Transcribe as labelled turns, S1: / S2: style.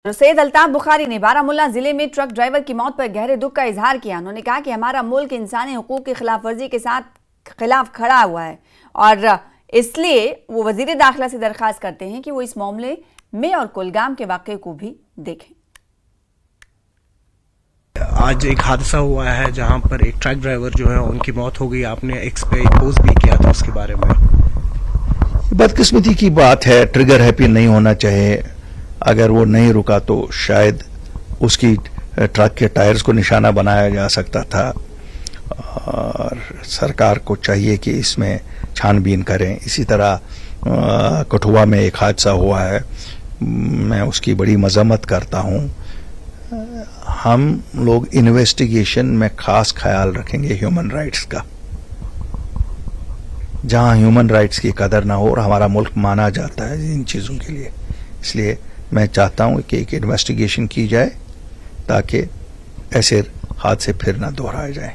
S1: सैयद अल्ताफ बुखारी ने बारामुल्ला जिले में ट्रक ड्राइवर की मौत पर गहरे दुख का इजहार किया। उन्होंने कहा कि हमारा मुल्क इंसानी हुकूक की खिलाफ वर्जी के खिलाफ खड़ा हुआ है और इसलिए वो वजीर दाखिला से दरख्वास्त करते हैं कि वो इस मामले में और कुलगाम के वाक़े को भी देखें।
S2: आज एक हादसा हुआ है जहां पर एक ट्रक ड्राइवर जो है उनकी मौत हो गई। आपने एक्स पे पोस्ट भी किया था उसके बारे में।
S3: बदकिस्मती की बात है, ट्रिगर हैप्पी नहीं होना चाहिए। अगर वो नहीं रुका तो शायद उसकी ट्रक के टायर्स को निशाना बनाया जा सकता था और सरकार को चाहिए कि इसमें छानबीन करें। इसी तरह कठुआ में एक हादसा हुआ है, मैं उसकी बड़ी मजम्मत करता हूं। हम लोग इन्वेस्टिगेशन में खास ख्याल रखेंगे ह्यूमन राइट्स का। जहां ह्यूमन राइट्स की कदर ना हो और हमारा मुल्क माना जाता है इन चीजों के लिए, इसलिए मैं चाहता हूं कि एक इन्वेस्टिगेशन की जाए ताकि ऐसे हादसे फिर ना दोहराए जाएं।